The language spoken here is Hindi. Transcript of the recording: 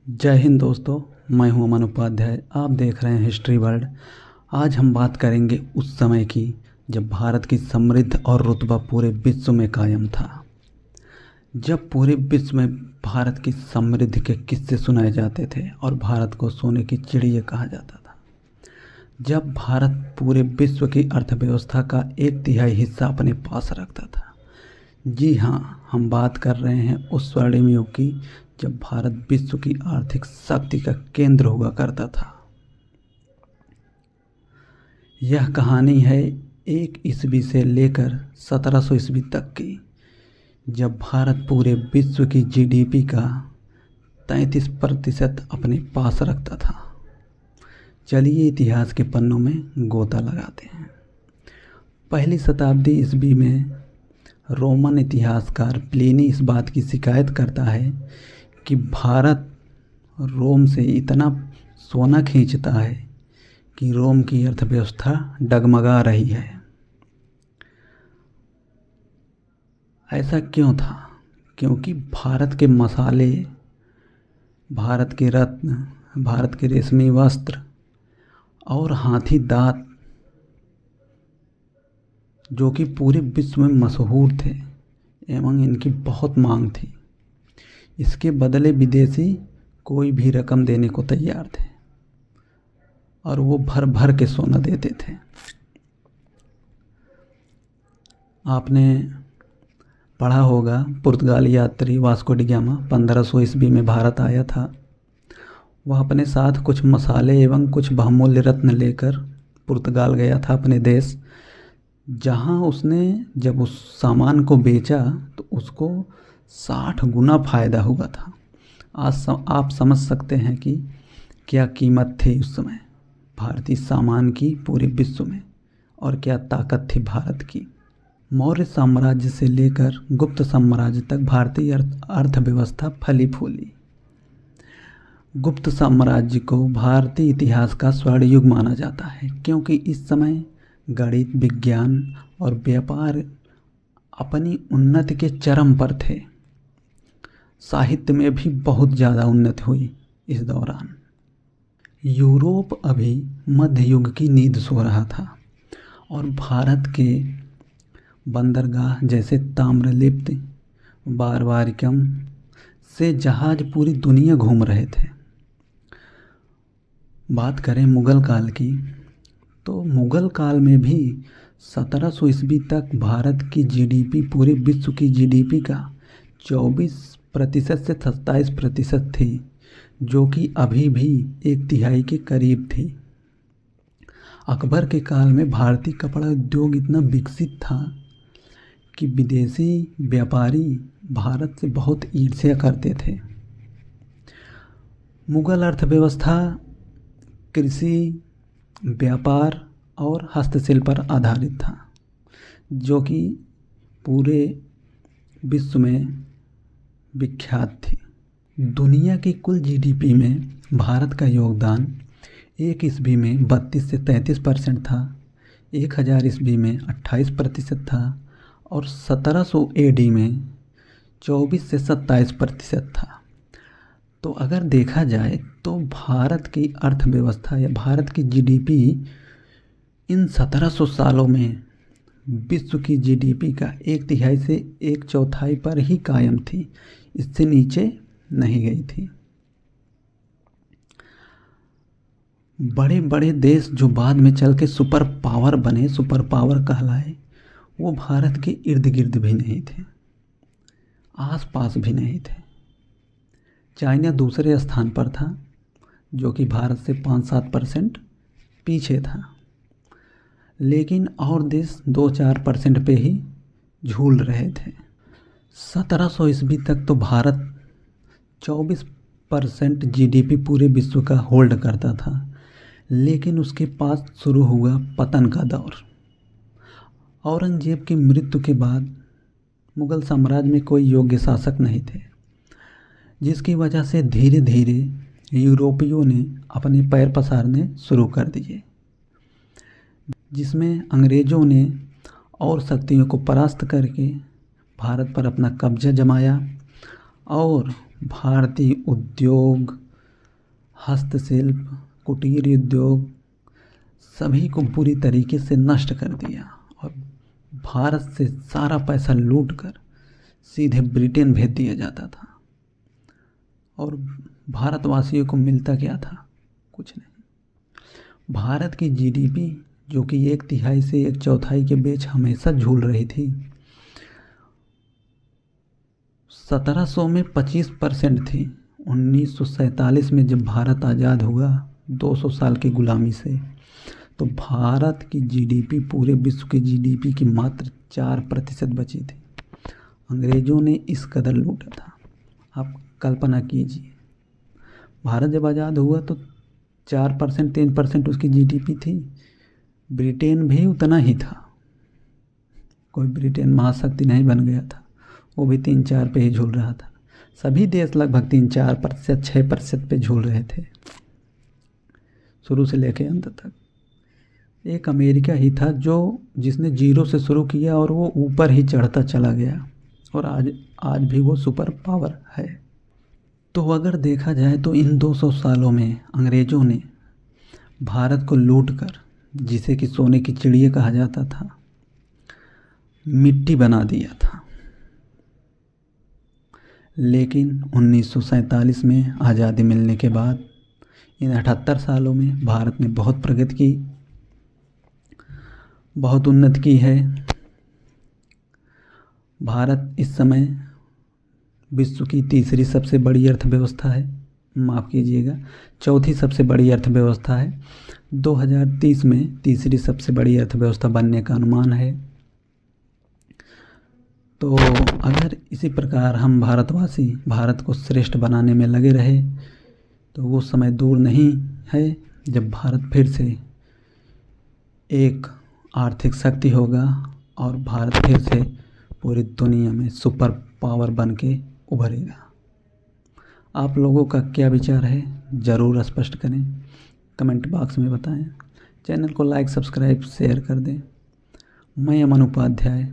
जय हिंद दोस्तों। मैं हूं अमन उपाध्याय। आप देख रहे हैं हिस्ट्री वर्ल्ड। आज हम बात करेंगे उस समय की जब भारत की समृद्ध और रुतबा पूरे विश्व में कायम था। जब पूरे विश्व में भारत की समृद्धि के किस्से सुनाए जाते थे और भारत को सोने की चिड़िया कहा जाता था। जब भारत पूरे विश्व की अर्थव्यवस्था का 1/3 हिस्सा अपने पास रखता था। जी हाँ, हम बात कर रहे हैं उस स्वर्णिम युग की जब भारत विश्व की आर्थिक शक्ति का केंद्र हुआ करता था। यह कहानी है 1 ईस्वी से लेकर 1700 ईस्वी तक की, जब भारत पूरे विश्व की जीडीपी का 33% अपने पास रखता था। चलिए इतिहास के पन्नों में गोता लगाते हैं। पहली शताब्दी ईस्वी में रोमन इतिहासकार प्लिनी इस बात की शिकायत करता है कि भारत रोम से इतना सोना खींचता है कि रोम की अर्थव्यवस्था डगमगा रही है। ऐसा क्यों था? क्योंकि भारत के मसाले, भारत के रत्न, भारत के रेशमी वस्त्र और हाथी दांत जो कि पूरे विश्व में मशहूर थे एवं इनकी बहुत मांग थी। इसके बदले विदेशी कोई भी रकम देने को तैयार थे और वो भर भर के सोना देते थे। आपने पढ़ा होगा पुर्तगाली यात्री वास्को डी गामा 1500 ईस्वी में भारत आया था। वह अपने साथ कुछ मसाले एवं कुछ बहुमूल्य रत्न लेकर पुर्तगाल गया था अपने देश, जहां उसने जब उस सामान को बेचा तो उसको 60 गुना फ़ायदा हुआ था। आज आप समझ सकते हैं कि क्या कीमत थी उस समय भारतीय सामान की पूरे विश्व में और क्या ताकत थी भारत की। मौर्य साम्राज्य से लेकर गुप्त साम्राज्य तक भारतीय अर्थव्यवस्था फली फूली। गुप्त साम्राज्य को भारतीय इतिहास का स्वर्ण युग माना जाता है, क्योंकि इस समय गणित, विज्ञान और व्यापार अपनी उन्नति के चरम पर थे। साहित्य में भी बहुत ज़्यादा उन्नति हुई इस दौरान। यूरोप अभी मध्य युग की नींद सो रहा था और भारत के बंदरगाह जैसे ताम्रलिप्त, बारवारिकम से जहाज पूरी दुनिया घूम रहे थे। बात करें मुग़ल काल की, तो मुग़ल काल में भी 1700 ईस्वी तक भारत की जीडीपी पूरे विश्व की जीडीपी का 24% से 27% थी, जो कि अभी भी 1/3 के करीब थी। अकबर के काल में भारतीय कपड़ा उद्योग इतना विकसित था कि विदेशी व्यापारी भारत से बहुत ईर्ष्या करते थे। मुग़ल अर्थव्यवस्था कृषि, व्यापार और हस्तशिल्प पर आधारित था, जो कि पूरे विश्व में विख्यात थी। दुनिया की कुल जीडीपी में भारत का योगदान 1 ईस्वी में 32 से 33% था, 1000 ईस्वी में 28% था और 1700 एडी में 24 से 27% था। तो अगर देखा जाए तो भारत की अर्थव्यवस्था या भारत की जीडीपी इन 1700 सालों में विश्व की जीडीपी का 1/3 से 1/4 पर ही कायम थी, इससे नीचे नहीं गई थी। बड़े बड़े देश जो बाद में चल के सुपर पावर बने, सुपर पावर कहलाए, वो भारत के इर्द गिर्द भी नहीं थे, आसपास भी नहीं थे। चाइना दूसरे स्थान पर था, जो कि भारत से 5-7% पीछे था, लेकिन और देश 2-4% पे ही झूल रहे थे। 1700 ईस्वी तक तो भारत 24% जीडीपी पूरे विश्व का होल्ड करता था, लेकिन उसके पास शुरू हुआ पतन का दौर। औरंगजेब की मृत्यु के बाद मुग़ल साम्राज्य में कोई योग्य शासक नहीं थे, जिसकी वजह से धीरे धीरे यूरोपियों ने अपने पैर पसारने शुरू कर दिए, जिसमें अंग्रेज़ों ने और शक्तियों को परास्त करके भारत पर अपना कब्जा जमाया और भारतीय उद्योग, हस्तशिल्प, कुटीर उद्योग सभी को पूरी तरीके से नष्ट कर दिया और भारत से सारा पैसा लूटकर सीधे ब्रिटेन भेज दिया जाता था। और भारतवासियों को मिलता क्या था? कुछ नहीं। भारत की जीडीपी जो कि 1/3 से 1/4 के बीच हमेशा झूल रही थी, 1700 में 25% थी। 1947 में जब भारत आज़ाद हुआ 200 साल की गुलामी से, तो भारत की जीडीपी पूरे विश्व की जीडीपी की मात्र 4% बची थी। अंग्रेज़ों ने इस कदर लूटा था। आप कल्पना कीजिए, भारत जब आज़ाद हुआ तो 4% 3% उसकी जीडीपी थी। ब्रिटेन भी उतना ही था, कोई ब्रिटेन महाशक्ति नहीं बन गया था, वो भी 3-4 पे ही झूल रहा था। सभी देश लगभग 3-4%, 6% पे झूल रहे थे शुरू से लेके अंत तक। एक अमेरिका ही था जिसने 0 से शुरू किया और वो ऊपर ही चढ़ता चला गया और आज भी वो सुपर पावर है। तो अगर देखा जाए तो इन 200 सालों में अंग्रेज़ों ने भारत को लूटकर, जिसे कि सोने की चिड़िया कहा जाता था, मिट्टी बना दिया था। लेकिन 1947 में आज़ादी मिलने के बाद इन 78 सालों में भारत ने बहुत प्रगति की, बहुत उन्नति की है। भारत इस समय विश्व की तीसरी सबसे बड़ी अर्थव्यवस्था है, माफ़ कीजिएगा, चौथी सबसे बड़ी अर्थव्यवस्था है। 2030 में तीसरी सबसे बड़ी अर्थव्यवस्था बनने का अनुमान है। तो अगर इसी प्रकार हम भारतवासी भारत को श्रेष्ठ बनाने में लगे रहे तो वो समय दूर नहीं है जब भारत फिर से एक आर्थिक शक्ति होगा और भारत फिर से पूरी दुनिया में सुपर पावर बन के उभरेगा। आप लोगों का क्या विचार है ज़रूर स्पष्ट करें, कमेंट बॉक्स में बताएं। चैनल को लाइक, सब्सक्राइब, शेयर कर दें। मैं अमन उपाध्याय